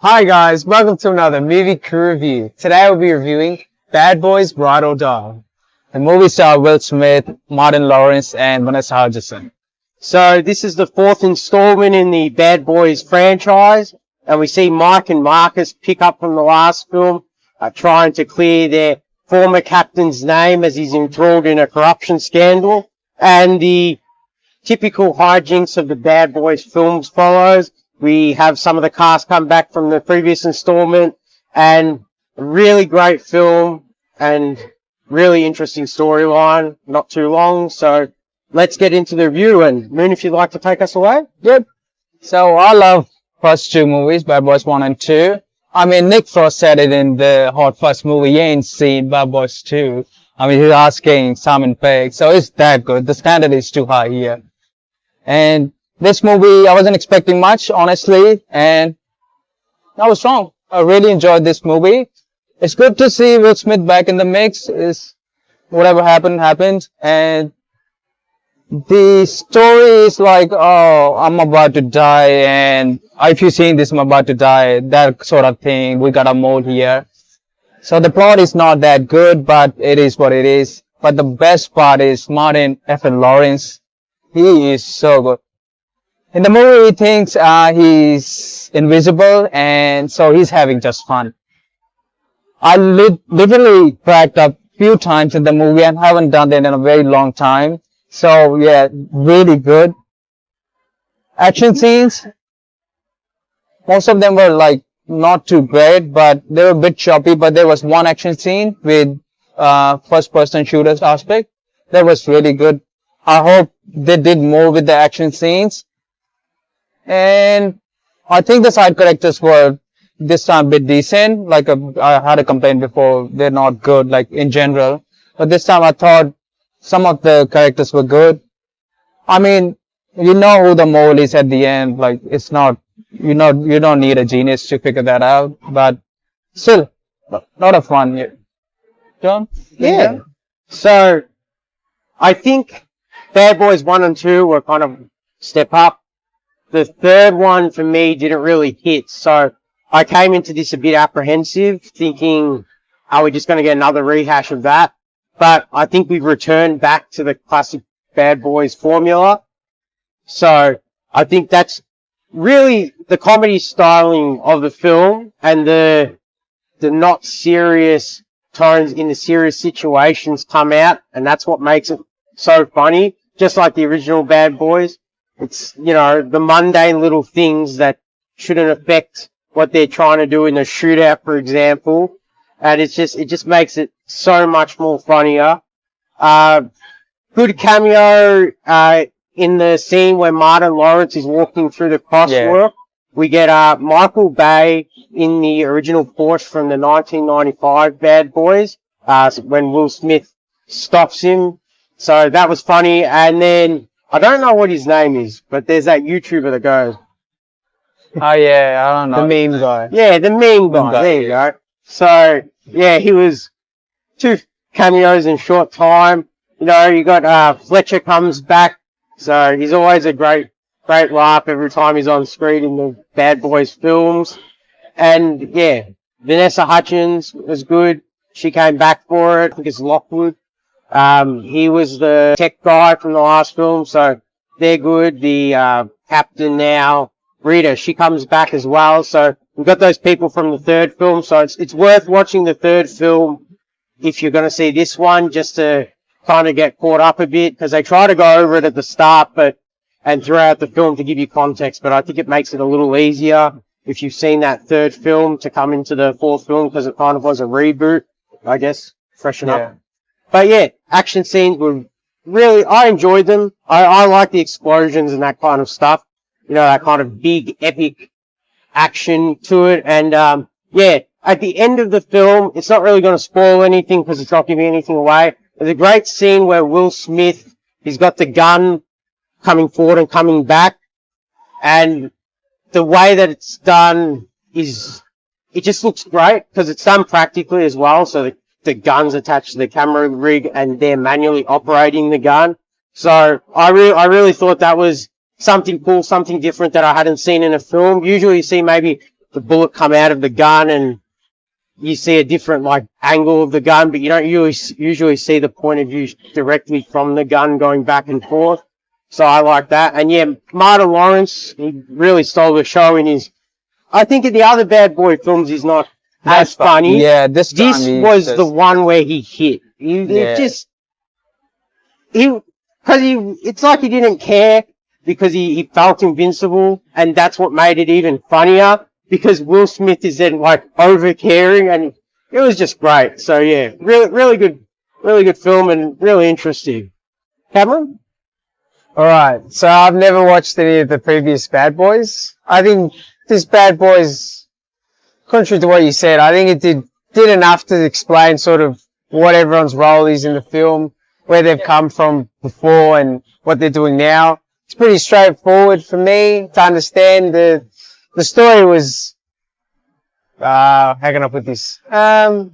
Hi guys, welcome to another movie crew review. Today I will be reviewing Bad Boys Ride or Die. The movie stars Will Smith, Martin Lawrence, and Vanessa Hudgens. So this is the fourth installment in the Bad Boys franchise, and we see Mike and Marcus pick up from the last film, trying to clear their former captain's name as he's enthralled in a corruption scandal. And the typical hijinks of the Bad Boys films follows. We have some of the cast come back from the previous installment, and a really great film and really interesting storyline. Not too long, so let's get into the review. And Moon, if you'd like to take us away. Yep. So I love first two movies, Bad Boys 1 and 2. I mean, Nick Frost said it in the Hot Fuzz movie, he ain't seen Bad Boys 2. I mean, he's asking Simon Pegg, so it's that good. The standard is too high here. And this movie, I wasn't expecting much, honestly, and I was wrong. I really enjoyed this movie. It's good to see Will Smith back in the mix. Whatever happened, and the story is like, oh, I'm about to die, and if you've seen this, I'm about to die, that sort of thing. We got a mole here. So the plot is not that good, but it is what it is. But the best part is Martin F. Lawrence. He is so good. In the movie, he thinks he's invisible, and so he's having just fun. I literally cracked up a few times in the movie and haven't done that in a very long time. So, yeah, really good. Action scenes, most of them were like not too great, but they were a bit choppy. But there was one action scene with first-person shooters aspect that was really good. I hope they did more with the action scenes. And I think the side characters were this time a bit decent. Like I had a complaint before, they're not good, like in general. But this time I thought some of the characters were good. I mean, you know who the mole is at the end. Like it's not, you don't need a genius to figure that out. But still, a lot of fun. Yeah. John? Yeah. So I think Bad Boys 1 and 2 were kind of step up. The third one for me didn't really hit, so I came into this a bit apprehensive, thinking, are we just going to get another rehash of that? But I think we've returned back to the classic Bad Boys formula. So I think that's really the comedy styling of the film, and the not serious tones in the serious situations come out, and that's what makes it so funny, just like the original Bad Boys. It's, the mundane little things that shouldn't affect what they're trying to do in a shootout, for example. And it just makes it so much more funnier. Good cameo, in the scene where Martin Lawrence is walking through the crosswalk. Yeah. We get, Michael Bay in the original Porsche from the 1995 Bad Boys, when Will Smith stops him. So that was funny. And then, I don't know what his name is, but there's that YouTuber that goes. Oh yeah, I don't know. The meme guy. Yeah, the meme guy. There you go. So, yeah, he was two cameos in short time. You got, Fletcher comes back. So he's always a great laugh every time he's on screen in the Bad Boys films. And yeah, Vanessa Hudgens was good. She came back for it. I think it's Lockwood. He was the tech guy from the last film, so they're good. The, captain now, Rita, she comes back as well. So we've got those people from the third film. So it's worth watching the third film if you're going to see this one, just to kind of get caught up a bit, because they try to go over it at the start, and throughout the film to give you context. But I think it makes it a little easier if you've seen that third film to come into the fourth film, because it kind of was a reboot, I guess, freshen up. But yeah, action scenes were really, I enjoyed them. I like the explosions and that kind of stuff. That kind of big, epic action to it. And, yeah, at the end of the film, it's not really going to spoil anything because it's not giving anything away. There's a great scene where Will Smith, he's got the gun coming forward and coming back. And the way that it's done it just looks great because it's done practically as well. So the gun's attached to the camera rig and they're manually operating the gun. So I really thought that was something cool, something different that I hadn't seen in a film. Usually you see maybe the bullet come out of the gun and you see a different like angle of the gun, but you don't usually see the point of view directly from the gun going back and forth. So I like that. And yeah, Martin Lawrence, he really stole the show in his, I think in the other Bad Boy films he's not as funny. Yeah, this was the one where he hit. It's like he didn't care because he felt invincible, and that's what made it even funnier, because Will Smith is then like over caring, and it was just great. So yeah, really good film and really interesting. Cameron? Alright, so I've never watched any of the previous Bad Boys. I think this Bad Boys, contrary to what you said, I think it did enough to explain sort of what everyone's role is in the film, where they've come from before and what they're doing now. It's pretty straightforward for me to understand. The story was, how can I put this? Like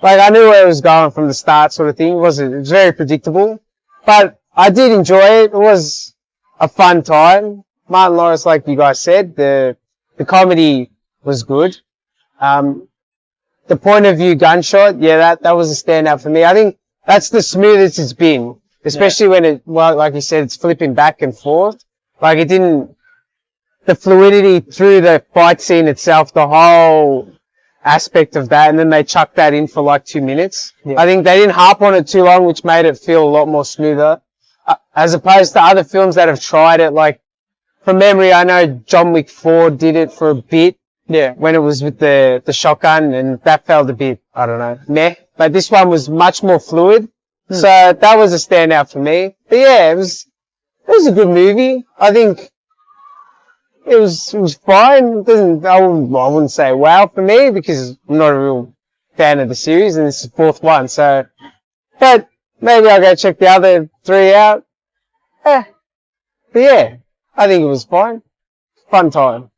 I knew where it was going from the start, sort of thing. It was very predictable, but I did enjoy it. It was a fun time. Martin Lawrence, like you guys said, the comedy was good. The point of view gunshot, yeah, that was a standout for me. I think that's the smoothest it's been, especially when it, well, like you said, it's flipping back and forth. Like the fluidity through the fight scene itself, the whole aspect of that, and then they chucked that in for like 2 minutes. Yeah. I think they didn't harp on it too long, which made it feel a lot more smoother. As opposed to other films that have tried it, like, from memory, I know John Wick 4 did it for a bit. Yeah. When it was with the shotgun, and that felt a bit, I don't know, meh. But this one was much more fluid. So that was a standout for me. But yeah, it was a good movie. I think it was fine. I wouldn't say wow for me, because I'm not a real fan of the series, and this is the 4th one. So, but maybe I'll go check the other 3 out. But yeah, I think it was fine. Fun time.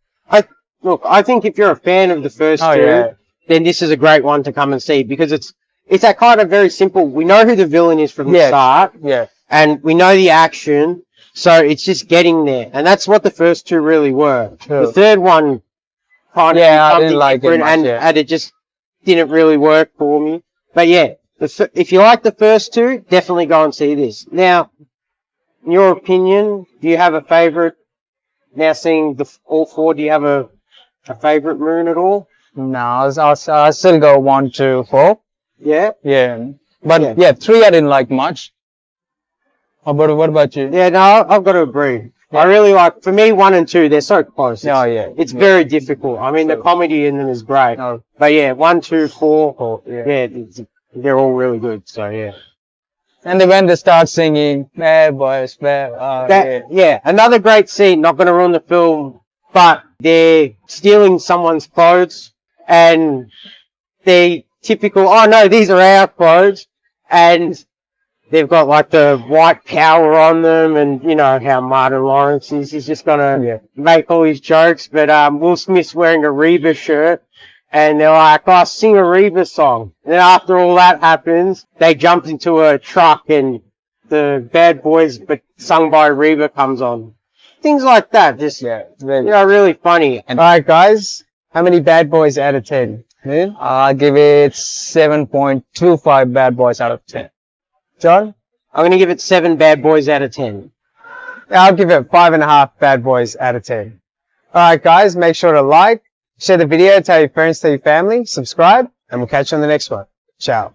I think if you're a fan of the first two, then this is a great one to come and see, because it's that kind of very simple. We know who the villain is from the start. Yeah. And we know the action. So it's just getting there. And that's what the first two really were. Sure. The third one kind of I didn't like it much, and it just didn't really work for me. But yeah, if you like the first two, definitely go and see this. Now, in your opinion, do you have a favourite? Now seeing all 4, do you have a favourite Moon at all? No, I still go 1, 2, 4. Yeah? Yeah. But 3 I didn't like much. What about you? Yeah, no, I've got to agree. Yeah. I really like, for me, 1 and 2, they're so close. It's very difficult. I mean, the comedy in them is great. Oh. But yeah, 1, 2, 4, they're all really good. So yeah. And then when they start singing, Bad Boys, yeah, another great scene, not going to ruin the film, but they're stealing someone's clothes, and they typical, oh no, these are our clothes, and they've got like the white power on them, and you know how Martin Lawrence is, he's just gonna make all his jokes, but Will Smith's wearing a Reba shirt, and they're like, oh, sing a Reba song. And then after all that happens, they jump into a truck, and the Bad Boys, but sung by Reba, comes on. Things like that, just, really funny. Alright guys, how many Bad Boys out of 10? I'll give it 7.25 Bad Boys out of 10. John? I'm going to give it 7 Bad Boys out of 10. I'll give it 5.5 Bad Boys out of 10. Alright guys, make sure to like, share the video, tell your friends, tell your family, subscribe, and we'll catch you on the next one. Ciao.